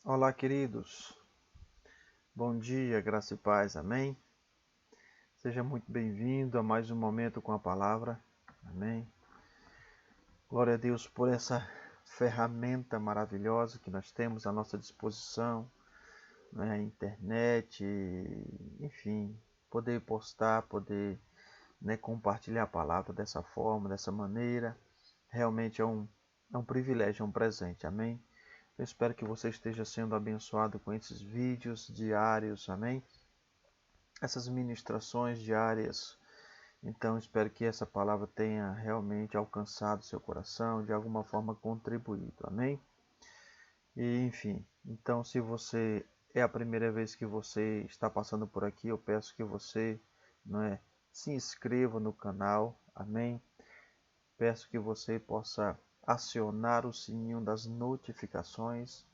Olá, queridos. Bom dia, graça e paz. Amém? Seja muito bem-vindo a mais um momento com a palavra. Amém? Glória a Deus por essa ferramenta maravilhosa que nós temos à nossa disposição, né? A internet, enfim, poder postar, poder, né, compartilhar a palavra dessa forma, dessa maneira. Realmente é um privilégio, é um presente. Amém? Eu espero que você esteja sendo abençoado com esses vídeos diários. Amém? Essas ministrações diárias. Então, espero que essa palavra tenha realmente alcançado seu coração, de alguma forma contribuído. Amém? E, enfim, então, se você é a primeira vez que você está passando por aqui, eu peço que você, não é, se inscreva no canal. Amém? Peço que você possa acionar o sininho das notificações.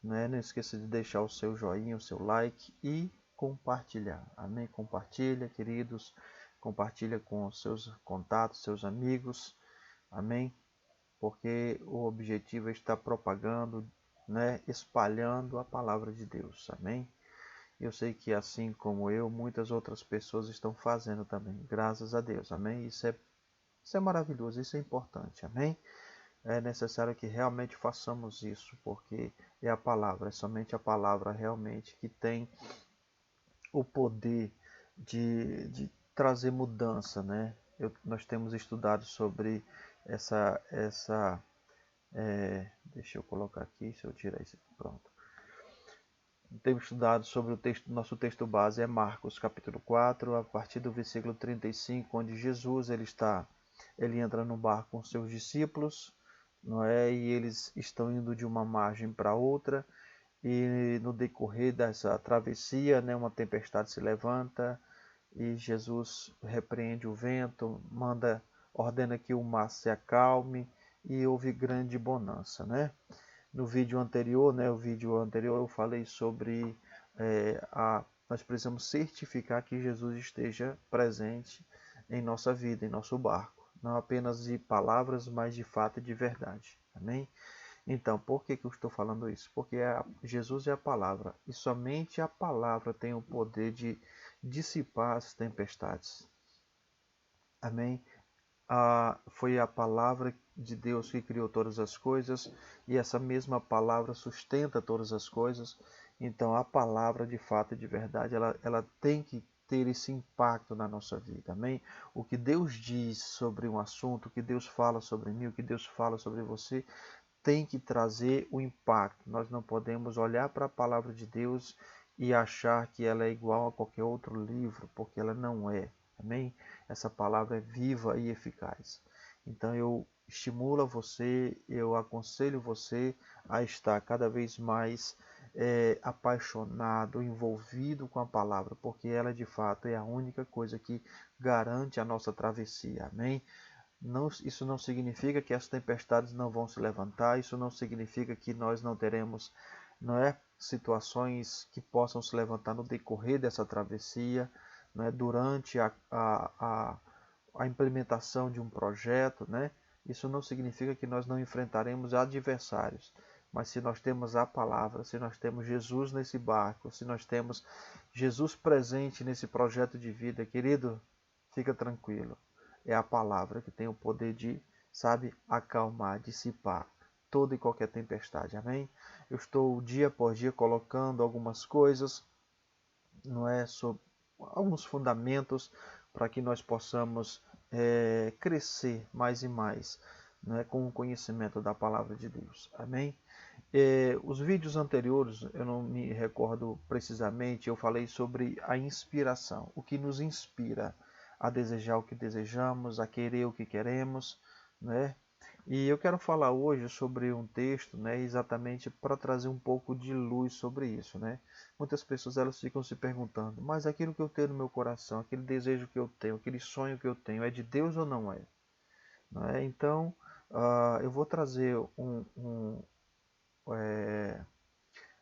Não esqueça de deixar o seu joinha, o seu like e compartilhar. Amém? Compartilha, queridos. Compartilha com os seus contatos, seus amigos. Amém? Porque o objetivo é estar propagando, né, espalhando a palavra de Deus. Amém? Eu sei que assim como eu, muitas outras pessoas estão fazendo também. Graças a Deus. Amém? Isso é maravilhoso, isso é importante. Amém? É necessário que realmente façamos isso, porque é a palavra, é somente a palavra realmente que tem o poder de trazer mudança, né? Nós temos estudado sobre deixa eu colocar aqui, se eu tirar isso aqui, pronto. Temos estudado sobre o texto, nosso texto base é Marcos capítulo 4, a partir do versículo 35, onde Jesus ele entra no barco com seus discípulos, não é? E eles estão indo de uma margem para outra, e no decorrer dessa travessia, né, uma tempestade se levanta e Jesus repreende o vento, ordena que o mar se acalme e houve grande bonança, né? No vídeo anterior, né, o vídeo anterior eu falei sobre nós precisamos certificar que Jesus esteja presente em nossa vida, em nosso barco, não apenas de palavras, mas de fato e de verdade. Amém? Então, por que eu estou falando isso? Porque Jesus é a palavra, e somente a palavra tem o poder de dissipar as tempestades. Amém? Foi a palavra de Deus que criou todas as coisas, e essa mesma palavra sustenta todas as coisas. Então, a palavra de fato e de verdade, ela tem que ter esse impacto na nossa vida. Amém? O que Deus diz sobre um assunto, o que Deus fala sobre mim, o que Deus fala sobre você, tem que trazer o impacto. Nós não podemos olhar para a palavra de Deus e achar que ela é igual a qualquer outro livro, porque ela não é. Amém? Essa palavra é viva e eficaz. Então eu estimulo você, eu aconselho você a estar cada vez mais apaixonado, envolvido com a palavra, porque ela de fato é a única coisa que garante a nossa travessia. Amém? Não, isso não significa que as tempestades não vão se levantar, isso não significa que nós não teremos, não é, situações que possam se levantar no decorrer dessa travessia, não é, durante a implementação de um projeto, né? Isso não significa que nós não enfrentaremos adversários, mas se nós temos a palavra, se nós temos Jesus nesse barco, se nós temos Jesus presente nesse projeto de vida, querido, fica tranquilo. É a palavra que tem o poder de, sabe, acalmar, dissipar toda e qualquer tempestade. Amém? Eu estou dia após dia colocando algumas coisas, não é, sobre alguns fundamentos para que nós possamos crescer mais e mais, não é, com o conhecimento da palavra de Deus. Amém? Os vídeos anteriores, eu não me recordo precisamente, eu falei sobre a inspiração, o que nos inspira a desejar o que desejamos, a querer o que queremos, né? E eu quero falar hoje sobre um texto, né, exatamente para trazer um pouco de luz sobre isso, né? Muitas pessoas elas ficam se perguntando, mas aquilo que eu tenho no meu coração, aquele desejo que eu tenho, aquele sonho que eu tenho, é de Deus ou não é? Não é? Então, eu vou trazer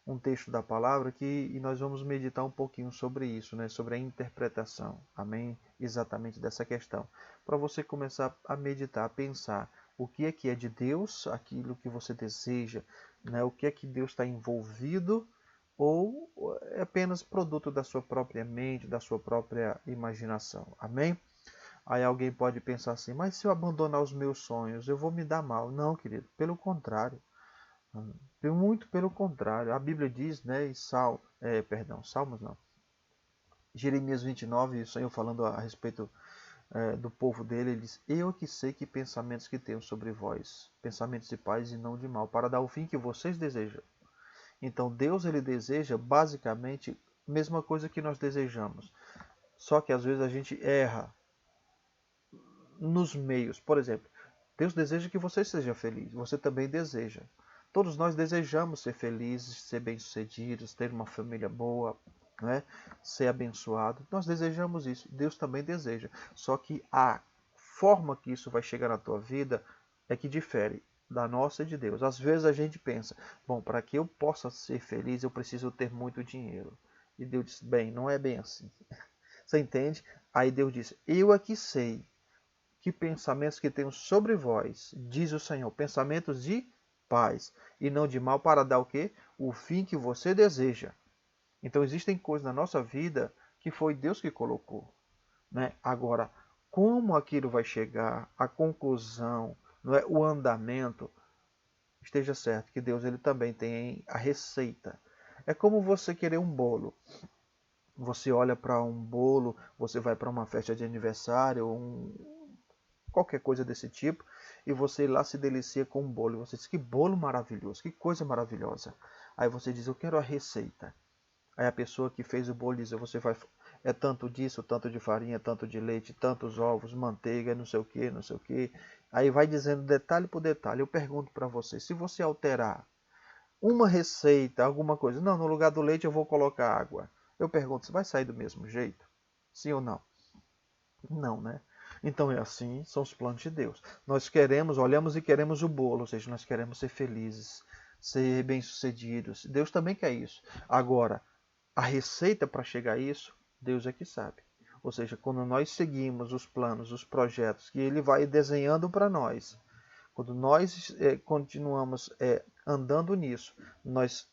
um texto da palavra e nós vamos meditar um pouquinho sobre isso, né? Sobre a interpretação, amém? Exatamente dessa questão. Para você começar a meditar, a pensar, o que é de Deus, aquilo que você deseja, né? O que é que Deus está envolvido, ou é apenas produto da sua própria mente, da sua própria imaginação. Amém? Aí alguém pode pensar assim, mas se eu abandonar os meus sonhos, eu vou me dar mal. Não, querido, pelo contrário. Muito pelo contrário. A Bíblia diz, né, Salmos não. Jeremias 29, o Senhor falando a respeito do povo dele, ele diz, eu que sei que pensamentos que tenho sobre vós, pensamentos de paz e não de mal, para dar o fim que vocês desejam. Então Deus, ele deseja basicamente a mesma coisa que nós desejamos. Só que às vezes a gente erra nos meios. Por exemplo, Deus deseja que você seja feliz, você também deseja. Todos nós desejamos ser felizes, ser bem-sucedidos, ter uma família boa, né? Ser abençoado. Nós desejamos isso, Deus também deseja. Só que a forma que isso vai chegar na tua vida é que difere da nossa e de Deus. Às vezes a gente pensa, bom, para que eu possa ser feliz, eu preciso ter muito dinheiro. E Deus diz, bem, não é bem assim. Você entende? Aí Deus diz, eu aqui sei que pensamentos que tenho sobre vós, diz o Senhor, pensamentos de paz e não de mal, para dar o quê? O fim que você deseja. Então existem coisas na nossa vida que foi Deus que colocou, né? Agora, como aquilo vai chegar, a conclusão, não é, o andamento, esteja certo que Deus, ele também tem a receita. É como você querer um bolo. Você olha para um bolo, você vai para uma festa de aniversário, qualquer coisa desse tipo, e você lá se delicia com um bolo. E você diz, que bolo maravilhoso, que coisa maravilhosa. Aí você diz, eu quero a receita. Aí a pessoa que fez o bolo diz, você vai, é tanto disso, tanto de farinha, tanto de leite, tantos ovos, manteiga, não sei o que, não sei o que. Aí vai dizendo detalhe por detalhe. Eu pergunto para você, se você alterar uma receita, alguma coisa, não, no lugar do leite eu vou colocar água. Eu pergunto, você vai sair do mesmo jeito? Sim ou não? Não, né? Então é assim, são os planos de Deus. Nós queremos, olhamos e queremos o bolo, ou seja, nós queremos ser felizes, ser bem-sucedidos. Deus também quer isso. Agora, a receita para chegar a isso, Deus é que sabe. Ou seja, quando nós seguimos os planos, os projetos que Ele vai desenhando para nós, quando nós continuamos andando nisso, nós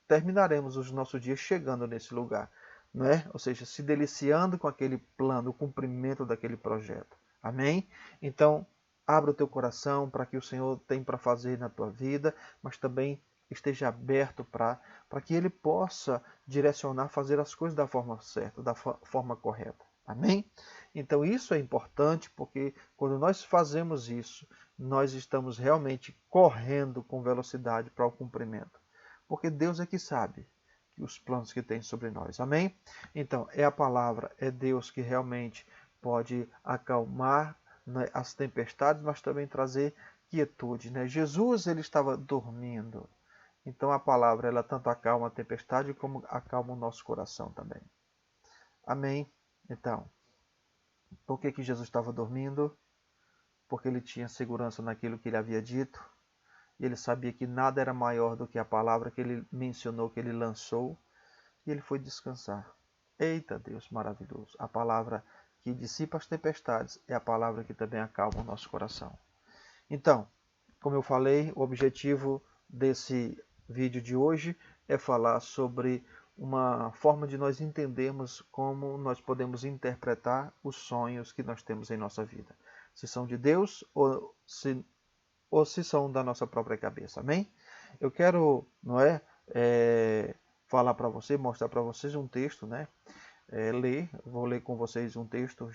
terminaremos os nossos dias chegando nesse lugar, não é? Ou seja, se deliciando com aquele plano, o cumprimento daquele projeto. Amém? Então, abra o teu coração para que o Senhor tem para fazer na tua vida, mas também esteja aberto para que Ele possa direcionar, fazer as coisas da forma certa, da forma correta. Amém? Então isso é importante porque quando nós fazemos isso, nós estamos realmente correndo com velocidade para o cumprimento. Porque Deus é que sabe os planos que tem sobre nós. Amém? Então, é a palavra, é Deus que realmente pode acalmar, né, as tempestades, mas também trazer quietude. Né? Jesus, ele estava dormindo. Então, a palavra, ela tanto acalma a tempestade como acalma o nosso coração também. Amém? Então, por que Jesus estava dormindo? Porque ele tinha segurança naquilo que ele havia dito. E ele sabia que nada era maior do que a palavra que ele mencionou, que ele lançou, e ele foi descansar. Eita Deus maravilhoso! A palavra que dissipa as tempestades é a palavra que também acalma o nosso coração. Então, como eu falei, o objetivo desse vídeo de hoje é falar sobre uma forma de nós entendermos como nós podemos interpretar os sonhos que nós temos em nossa vida. Se são de Deus ou se são da nossa própria cabeça. Amém? Eu quero, não é, falar para você, mostrar para vocês um texto, né? Vou ler com vocês um texto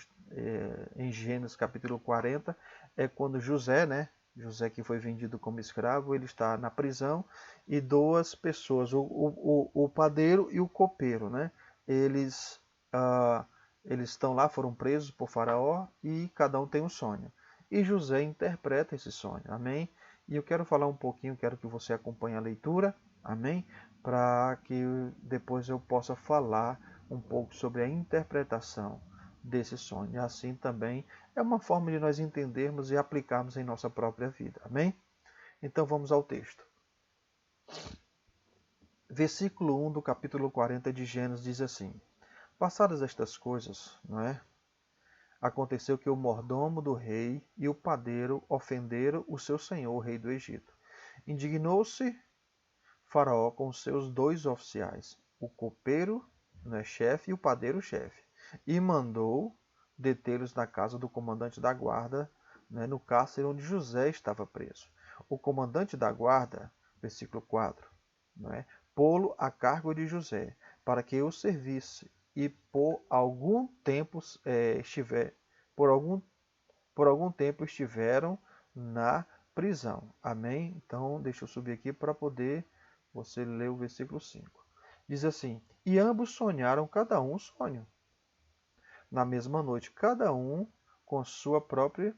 em Gênesis capítulo 40, é quando José, né? José que foi vendido como escravo, ele está na prisão e duas pessoas, o padeiro e o copeiro, né? Eles, eles estão lá, foram presos por Faraó e cada um tem um sonho. E José interpreta esse sonho, amém? E eu quero falar um pouquinho, quero que você acompanhe a leitura, amém? Para que depois eu possa falar um pouco sobre a interpretação desse sonho. E assim também é uma forma de nós entendermos e aplicarmos em nossa própria vida, amém? Então vamos ao texto. Versículo 1 do capítulo 40 de Gênesis diz assim: Passadas estas coisas, não é? Aconteceu que o mordomo do rei e o padeiro ofenderam o seu senhor, o rei do Egito. Indignou-se Faraó com seus 2 oficiais, o copeiro, né, chefe, e o padeiro-chefe, e mandou detê-los na casa do comandante da guarda, né, no cárcere onde José estava preso. O comandante da guarda, versículo 4, né, pô-lo a cargo de José, para que o servisse, e por algum tempo estiveram na prisão. Amém? Então, deixa eu subir aqui para poder você ler o versículo 5. Diz assim: E ambos sonharam cada um um sonho. Na mesma noite, cada um com sua própria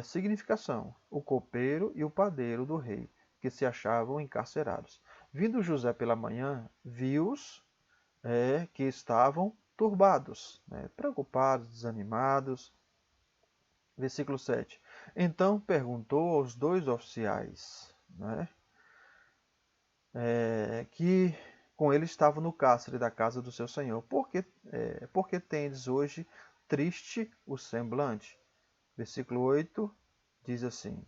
significação. O copeiro e o padeiro do rei, que se achavam encarcerados. Vindo José pela manhã, viu-os que estavam turbados, né, preocupados, desanimados. Versículo 7. Então perguntou aos 2 oficiais, né, que com ele estavam no cárcere da casa do seu senhor: por que tendes hoje triste o semblante? Versículo 8 diz assim: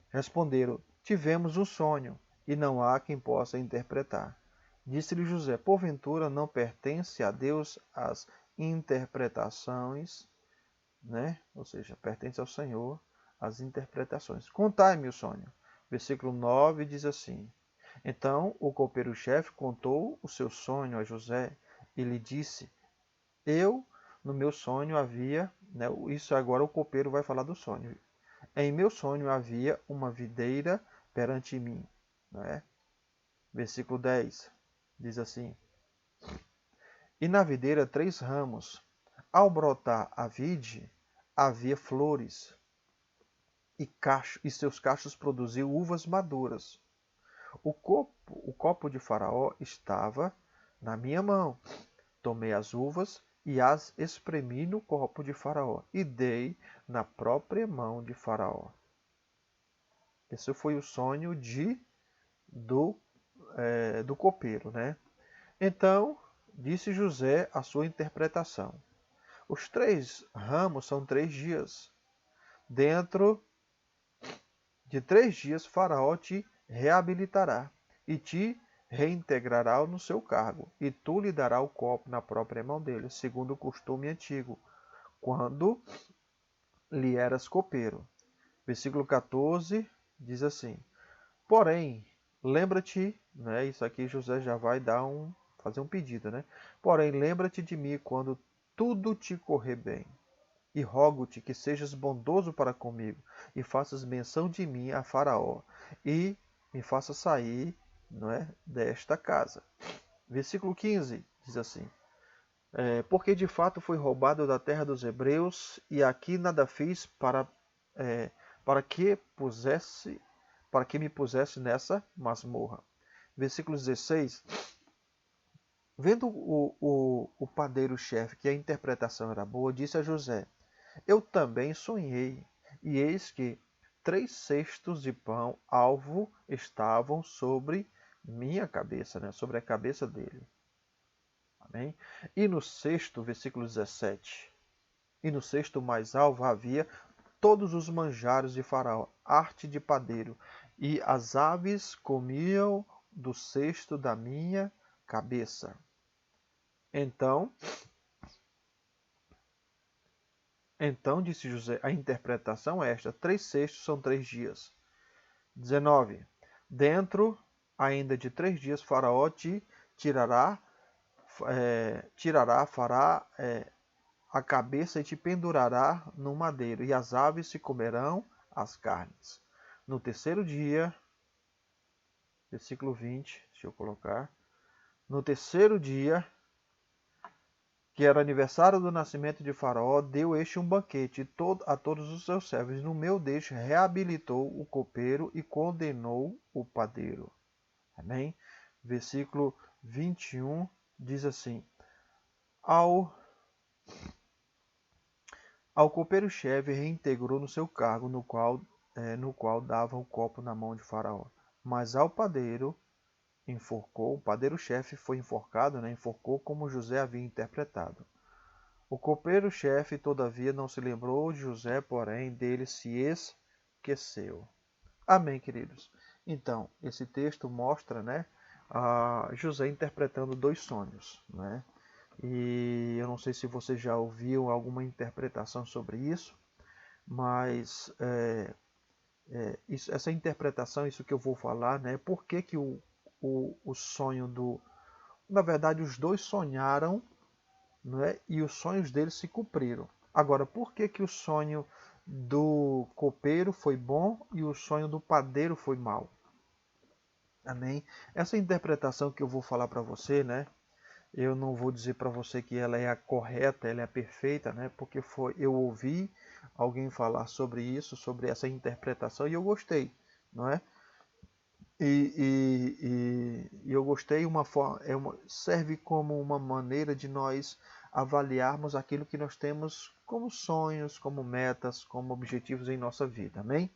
Responderam: Tivemos um sonho, e não há quem possa interpretar. Disse-lhe José: Porventura não pertence a Deus as interpretações, né? Ou seja, pertence ao Senhor as interpretações. Contai-me o sonho. Versículo 9 diz assim: Então o copeiro-chefe contou o seu sonho a José e lhe disse: no meu sonho havia, né, isso agora o copeiro vai falar do sonho. Em meu sonho havia uma videira perante mim. Né? Versículo 10 diz assim: E na videira 3 ramos. Ao brotar a vide, havia flores, e seus cachos produziam uvas maduras. O copo de Faraó estava na minha mão. Tomei as uvas e as espremi no copo de Faraó e dei na própria mão de Faraó. Esse foi o sonho do copeiro, né? Então, disse José a sua interpretação. Os 3 ramos são 3 dias. Dentro de 3 dias, Faraó te reabilitará e te reintegrará no seu cargo, e tu lhe dará o copo na própria mão dele, segundo o costume antigo, quando lhe eras copeiro. Versículo 14 diz assim: Porém, lembra-te, né, isso aqui José já vai fazer um pedido, né? Porém, lembra-te de mim quando tudo te correr bem. E rogo-te que sejas bondoso para comigo, e faças menção de mim a Faraó, e me faça sair, não é, desta casa. Versículo 15 diz assim: Porque de fato fui roubado da terra dos hebreus, e aqui nada fiz para que me pusesse nessa masmorra. Versículo 16. Vendo o padeiro-chefe que a interpretação era boa, disse a José: Eu também sonhei, e eis que 3 cestos de pão alvo estavam sobre minha cabeça, né? Sobre a cabeça dele. Amém? E no cesto, versículo 17, e no cesto mais alvo havia todos os manjares de Faraó, arte de padeiro, e as aves comiam do cesto da minha cabeça. Então disse José, a interpretação é esta: 3 cestos são 3 dias. 19. Dentro ainda de 3 dias, Faraó te fará a cabeça e te pendurará no madeiro, e as aves se comerão as carnes. No terceiro dia, versículo 20, deixa eu colocar. No terceiro dia, que era aniversário do nascimento de Faraó, deu este um banquete a todos os seus servos. No meu deixo, reabilitou o copeiro e condenou o padeiro. Amém? Versículo 21 diz assim: Ao copeiro-chefe reintegrou no seu cargo, no qual dava o copo na mão de Faraó. Mas ao padeiro o padeiro-chefe foi enforcado, né? Enforcou como José havia interpretado. O copeiro-chefe, todavia, não se lembrou de José, porém, dele se esqueceu. Amém, queridos? Então, esse texto mostra, né, José interpretando dois sonhos, né? E eu não sei se você já ouviu alguma interpretação sobre isso, mas essa interpretação, isso que eu vou falar, né? Por que, que o sonho do... Na verdade, os dois sonharam, né? E os sonhos deles se cumpriram. Agora, por que, que o sonho do copeiro foi bom e o sonho do padeiro foi mau? Amém? Essa interpretação que eu vou falar para você, né? Eu não vou dizer para você que ela é a correta, ela é a perfeita, né? Porque eu ouvi alguém falar sobre isso, sobre essa interpretação, e eu gostei, não é? E eu gostei, serve como uma maneira de nós avaliarmos aquilo que nós temos como sonhos, como metas, como objetivos em nossa vida, amém?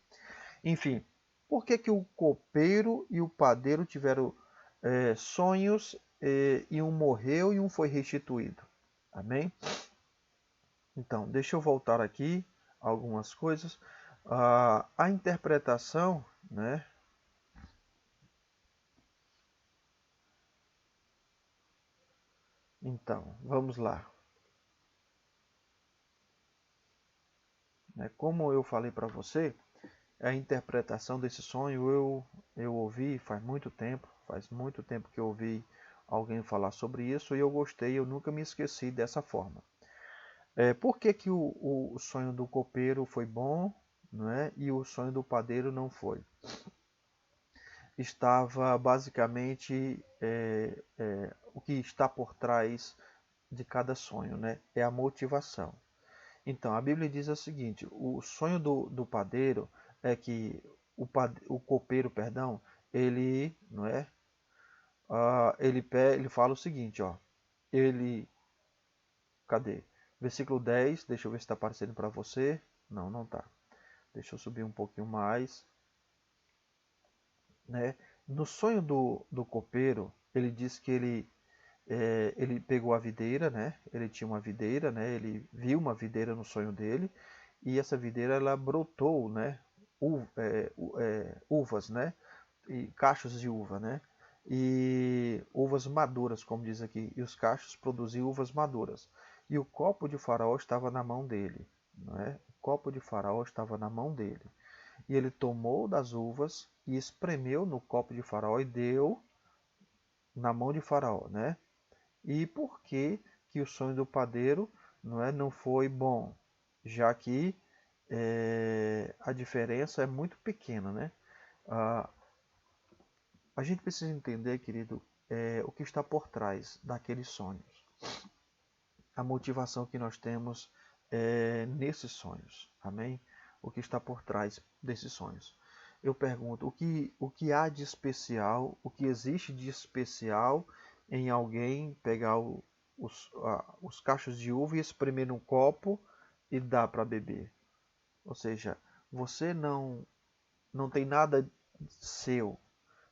Enfim, por que, que o copeiro e o padeiro tiveram sonhos e um morreu e um foi restituído? Amém? Então, deixa eu voltar aqui algumas coisas. A interpretação, né? Então, vamos lá. Como eu falei para você, a interpretação desse sonho eu ouvi faz muito tempo que eu ouvi alguém falar sobre isso e eu gostei, eu nunca me esqueci dessa forma. Por que, que o sonho do copeiro foi bom, né, e o sonho do padeiro não foi? Estava basicamente o que está por trás de cada sonho, né, é a motivação. Então, a Bíblia diz o seguinte: o sonho do padeiro é que o copeiro, perdão, ele, não é? Ele fala o seguinte, ó. Ele, cadê? Versículo 10, deixa eu ver se está aparecendo para você. Não, não está. Deixa eu subir um pouquinho mais, né? No sonho do copeiro, ele diz que ele pegou a videira, né? Ele tinha uma videira, né? Ele viu uma videira no sonho dele e essa videira ela brotou, né? Uvas, né? E cachos de uva, né? E uvas maduras, como diz aqui. E os cachos produziam uvas maduras. E o copo de Faraó estava na mão dele, não é? O copo de Faraó estava na mão dele. E ele tomou das uvas e espremeu no copo de Faraó e deu na mão de Faraó, né? E por que que o sonho do padeiro não foi bom? Já que a diferença é muito pequena, né? Ah, a gente precisa entender, querido, o que está por trás daqueles sonhos. A motivação que nós temos nesses sonhos. Amém? O que está por trás desses sonhos. Eu pergunto, o que há de especial, o que existe de especial em alguém pegar os cachos de uva e espremer num copo e dar para beber? Ou seja, você não tem nada seu,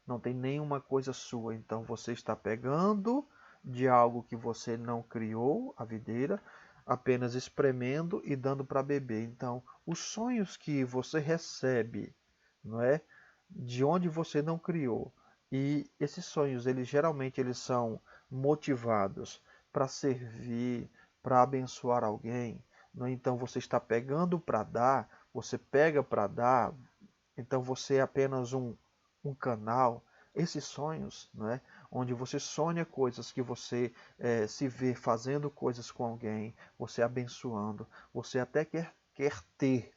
não tem nenhuma coisa sua, então você está pegando de algo que você não criou, a videira, apenas espremendo e dando para beber. Então, os sonhos que você recebe, não é, de onde você não criou, e esses sonhos, eles são motivados para servir, para abençoar alguém. Não é? Então, você está pegando para dar, você pega para dar, então você é apenas um canal. Esses sonhos, né, onde você sonha coisas que você se vê fazendo coisas com alguém, você abençoando, você até quer ter,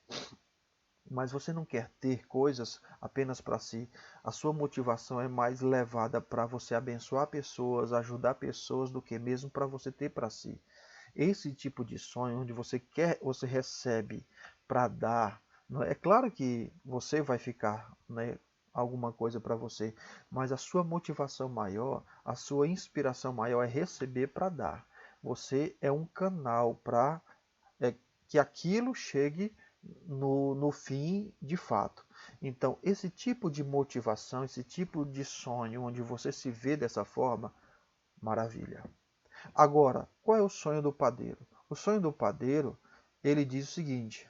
mas você não quer ter coisas apenas para si. A sua motivação é mais levada para você abençoar pessoas, ajudar pessoas, do que mesmo para você ter para si. Esse tipo de sonho onde você recebe para dar, não é? É claro que você vai ficar, né, alguma coisa para você, mas a sua motivação maior, a sua inspiração maior é receber para dar. Você é um canal para que aquilo chegue no fim de fato. Então, esse tipo de motivação, esse tipo de sonho onde você se vê dessa forma, maravilha. Agora, qual é o sonho do padeiro? O sonho do padeiro, ele diz o seguinte,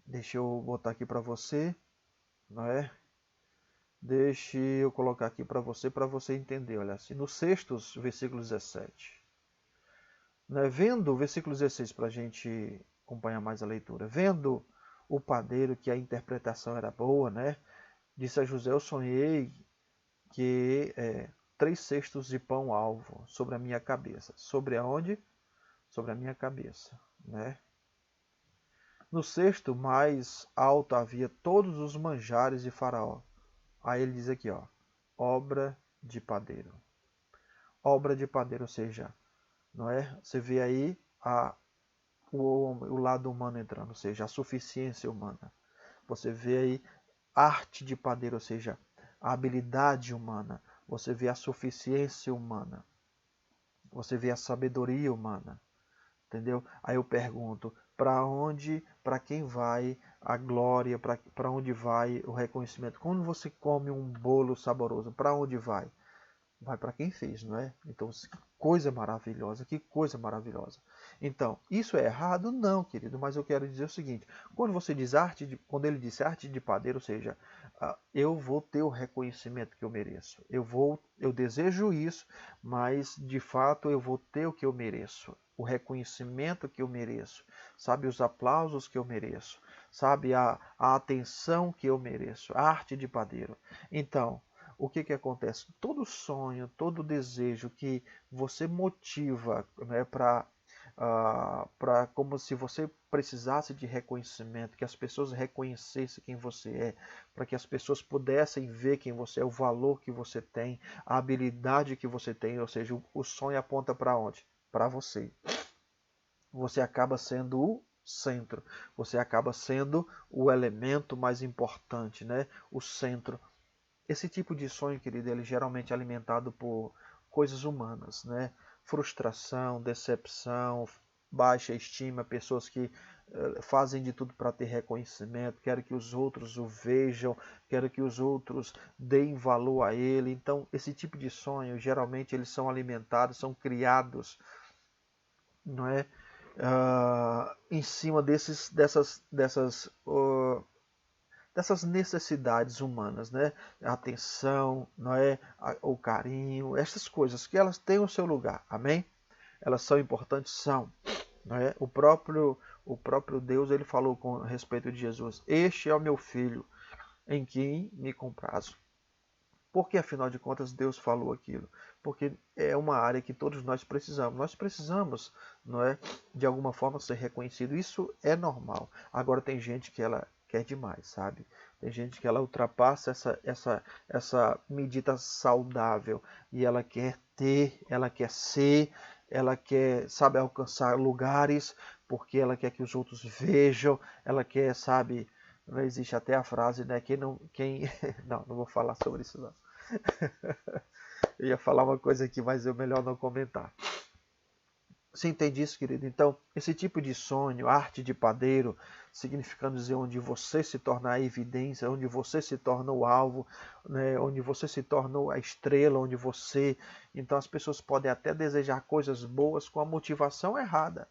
deixa eu botar aqui para você, não é? Deixa eu colocar aqui para você entender. Olha assim, no sexto, versículo 17. Né? Vendo, versículo 16, para a gente acompanhar mais a leitura. Vendo o padeiro que a interpretação era boa, né? Disse a José, eu sonhei que 3 cestos de pão alvo sobre a minha cabeça. Sobre aonde? Sobre a minha cabeça, né? No cesto mais alto havia todos os manjares de Faraó. Aí ele diz aqui, ó, obra de padeiro. Obra de padeiro, ou seja, não é? Você vê aí o lado humano entrando, ou seja, a suficiência humana. Você vê aí arte de padeiro, ou seja, a habilidade humana. Você vê a suficiência humana. Você vê a sabedoria humana. Entendeu? Aí eu pergunto, para quem vai a glória, para onde vai o reconhecimento? Quando você come um bolo saboroso, para onde vai? Vai para quem fez, não é? Então, que coisa maravilhosa, que coisa maravilhosa. Então, isso é errado? Não, querido, mas eu quero dizer o seguinte, quando ele disse arte de padeiro, ou seja, eu vou ter o reconhecimento que eu mereço. Eu desejo isso, mas de fato eu vou ter o que eu mereço, o reconhecimento que eu mereço, sabe, os aplausos que eu mereço, sabe, a atenção que eu mereço, a arte de padeiro. Então, o que acontece? Todo sonho, todo desejo que você motiva, né, como se você precisasse de reconhecimento, que as pessoas reconhecessem quem você é, para que as pessoas pudessem ver quem você é, o valor que você tem, a habilidade que você tem, ou seja, o sonho aponta para onde? Para você. Você acaba sendo o centro, você acaba sendo o elemento mais importante, né? O centro. Esse tipo de sonho, querido, ele geralmente é alimentado por coisas humanas, né? Frustração, decepção, baixa estima, pessoas que fazem de tudo para ter reconhecimento, querem que os outros o vejam, querem que os outros deem valor a ele. Então, esse tipo de sonho, geralmente, eles são alimentados, são criados, não é? Em cima dessas necessidades humanas, né? A atenção, não é? O carinho, essas coisas que elas têm o seu lugar, amém? Elas são importantes, são, não é? O próprio Deus, ele falou com respeito de Jesus: este é o meu filho, em quem me comprazo. Por que, afinal de contas, Deus falou aquilo? Porque é uma área que todos nós precisamos. Nós precisamos, não é, de alguma forma ser reconhecido. Isso é normal. Agora tem gente que ela quer demais, sabe? Tem gente que ela ultrapassa essa medida saudável e ela quer ter, ela quer ser, ela quer, sabe, alcançar lugares porque ela quer que os outros vejam, ela quer, sabe, existe até a frase, né? Não vou falar sobre isso não. Eu ia falar uma coisa aqui, mas é melhor não comentar. Você entende isso, querido? Então, esse tipo de sonho, arte de padeiro, significando dizer onde você se torna a evidência, onde você se torna o alvo, né? Onde você se torna a estrela, onde você... Então, as pessoas podem até desejar coisas boas com a motivação errada.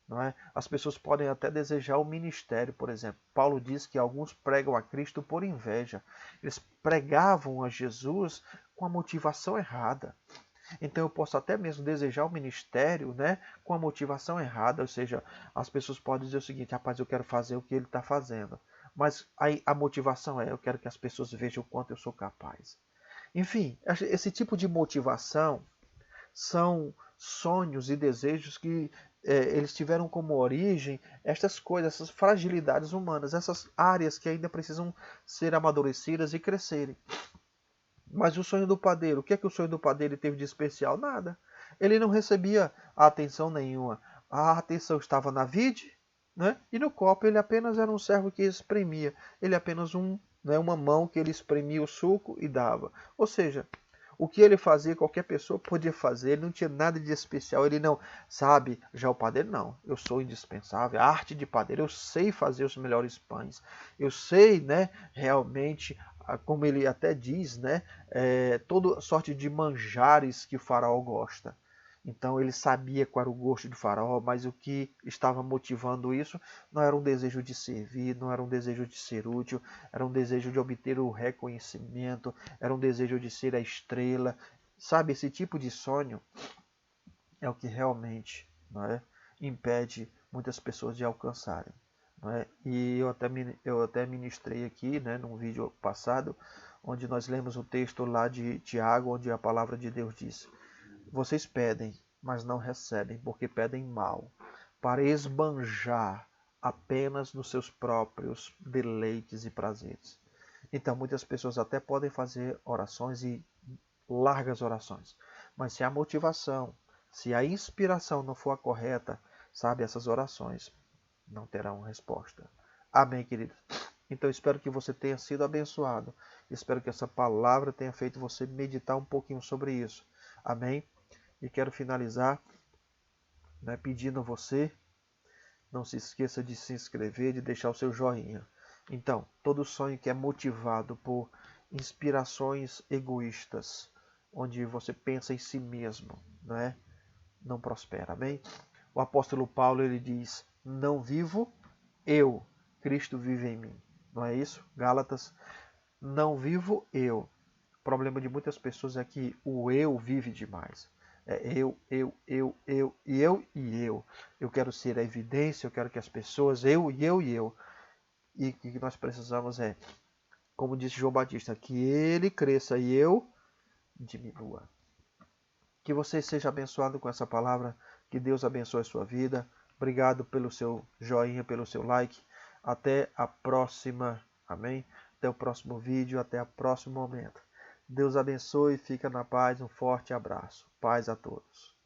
Não é? As pessoas podem até desejar o ministério, por exemplo. Paulo diz que alguns pregam a Cristo por inveja. Eles pregavam a Jesus com a motivação errada. Então eu posso até mesmo desejar o ministério, né, com a motivação errada. Ou seja, as pessoas podem dizer o seguinte: rapaz, eu quero fazer o que ele está fazendo. Mas aí a motivação é: eu quero que as pessoas vejam o quanto eu sou capaz. Enfim, esse tipo de motivação são sonhos e desejos que eles tiveram como origem estas coisas, essas fragilidades humanas, essas áreas que ainda precisam ser amadurecidas e crescerem. Mas o sonho do padeiro, o que é que o sonho do padeiro teve de especial? Nada. Ele não recebia atenção nenhuma. A atenção estava na vide, né? E no copo ele apenas era um servo que espremia. Ele apenas uma mão que ele espremia o suco e dava. Ou seja, o que ele fazia, qualquer pessoa podia fazer, ele não tinha nada de especial, ele não, sabe, já o padeiro não, eu sou indispensável, a arte de padeiro, eu sei fazer os melhores pães, eu sei, né, realmente, como ele até diz, né, toda sorte de manjares que o faraó gosta. Então ele sabia qual era o gosto de Faraó, mas o que estava motivando isso não era um desejo de servir, não era um desejo de ser útil, era um desejo de obter o reconhecimento, era um desejo de ser a estrela. Sabe, esse tipo de sonho é o que realmente, não é, impede muitas pessoas de alcançarem. Não é? E eu até ministrei aqui, né, num vídeo passado, onde nós lemos o texto lá de Tiago, onde a palavra de Deus diz: vocês pedem, mas não recebem, porque pedem mal, para esbanjar apenas nos seus próprios deleites e prazeres. Então, muitas pessoas até podem fazer orações e largas orações, mas se a motivação, se a inspiração não for a correta, sabe, essas orações não terão resposta. Amém, querido? Então, espero que você tenha sido abençoado. Espero que essa palavra tenha feito você meditar um pouquinho sobre isso. Amém? E quero finalizar, né, pedindo a você, não se esqueça de se inscrever, de deixar o seu joinha. Então, todo sonho que é motivado por inspirações egoístas, onde você pensa em si mesmo, né, não prospera, amém? O apóstolo Paulo, ele diz: não vivo eu, Cristo vive em mim. Não é isso? Gálatas: não vivo eu. O problema de muitas pessoas é que o eu vive demais. É eu. Eu quero ser a evidência, eu quero que as pessoas, eu. E o que nós precisamos é, como disse João Batista, que ele cresça e eu diminua. Que você seja abençoado com essa palavra, que Deus abençoe a sua vida. Obrigado pelo seu joinha, pelo seu like. Até a próxima, amém? Até o próximo vídeo, até o próximo momento. Deus abençoe, fica na paz, um forte abraço. Paz a todos.